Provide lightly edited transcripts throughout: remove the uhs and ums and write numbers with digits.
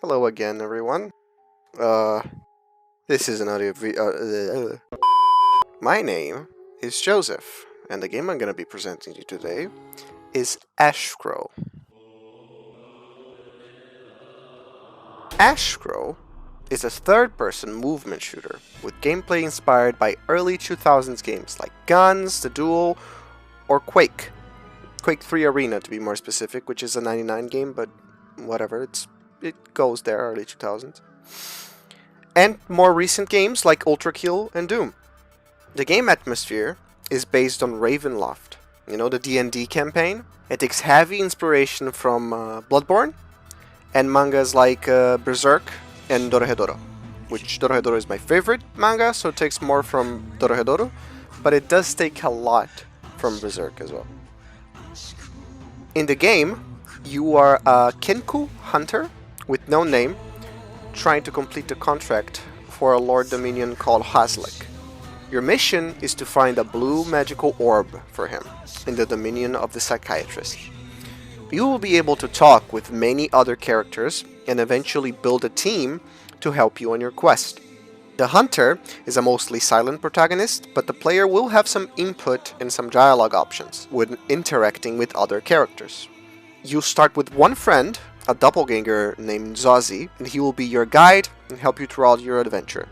Hello again, everyone. This is an audio My name is Joseph, and the game I'm going to be presenting you today is AshCrow. AshCrow is a third-person movement shooter with gameplay inspired by early 2000s games like Guns, The Duel, or Quake. Quake 3 Arena to be more specific, which is a 99 game, but whatever, it goes there, early 2000s. And more recent games like Ultra Kill and Doom. The game atmosphere is based on Ravenloft, you know, the D&D campaign. It takes heavy inspiration from Bloodborne and mangas like Berserk and Dorohedoro, which Dorohedoro is my favorite manga, so it takes more from Dorohedoro, but it does take a lot from Berserk as well. In the game, you are a Kenku hunter with no name, trying to complete the contract for a Lord Dominion called Hazlik. Your mission is to find a blue magical orb for him in the Dominion of the Psychiatrist. You will be able to talk with many other characters and eventually build a team to help you on your quest. The hunter is a mostly silent protagonist, but the player will have some input and some dialogue options when interacting with other characters. You'll start with one friend, a doppelganger named Zazi, and he will be your guide and help you throughout your adventure.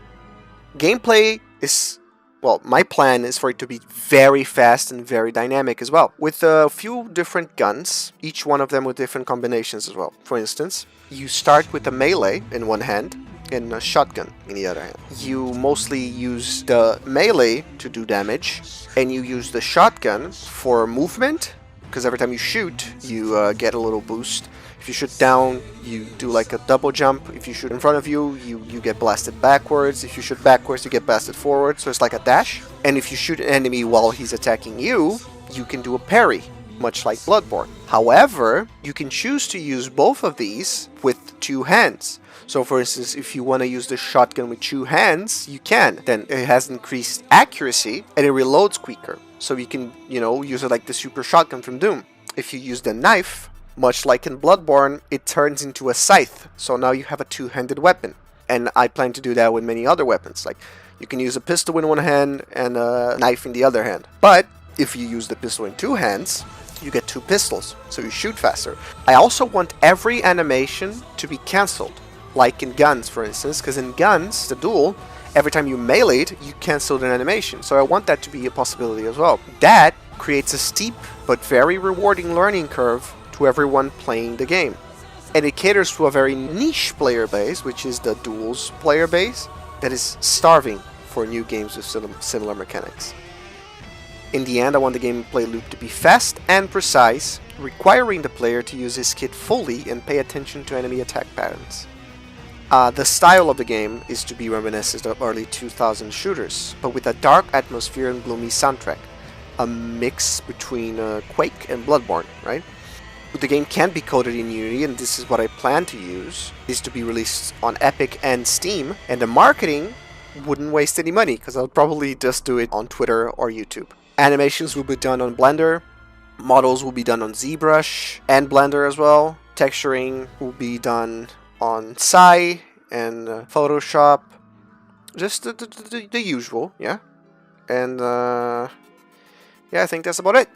Gameplay is, well, my plan is for it to be very fast and very dynamic as well, with a few different guns, each one of them with different combinations as well. For instance, you start with a melee in one hand and a shotgun in the other hand. You mostly use the melee to do damage, and you use the shotgun for movement, because every time you shoot, you get a little boost. If you shoot down, you do like a double jump. If you shoot in front of you, you get blasted backwards. If you shoot backwards, you get blasted forward, so it's like a dash. And if you shoot an enemy while he's attacking you, you can do a parry, much like Bloodborne. However, you can choose to use both of these with two hands. So for instance, if you want to use the shotgun with two hands, you can. Then it has increased accuracy and it reloads quicker. So you can, use it like the super shotgun from Doom. If you use the knife, much like in Bloodborne, it turns into a scythe. So now you have a two-handed weapon. And I plan to do that with many other weapons. Like, you can use a pistol in one hand and a knife in the other hand. But if you use the pistol in two hands, you get two pistols, so you shoot faster. I also want every animation to be cancelled, like in Guns, for instance, because in Guns, the duel, every time you melee it, you cancel an animation. So I want that to be a possibility as well. That creates a steep but very rewarding learning curve to everyone playing the game. And it caters to a very niche player base, which is the duels player base, that is starving for new games with similar mechanics. In the end, I want the gameplay loop to be fast and precise, requiring the player to use his kit fully and pay attention to enemy attack patterns. The style of the game is to be reminiscent of early 2000 shooters, but with a dark atmosphere and gloomy soundtrack. A mix between Quake and Bloodborne, right? The game can be coded in Unity, and this is what I plan to use. It is to be released on Epic and Steam, and the marketing wouldn't waste any money, because I'll probably just do it on Twitter or YouTube. Animations will be done on Blender, models will be done on ZBrush and Blender as well. Texturing will be done on Psy and Photoshop, just the usual, yeah. And yeah, I think that's about it.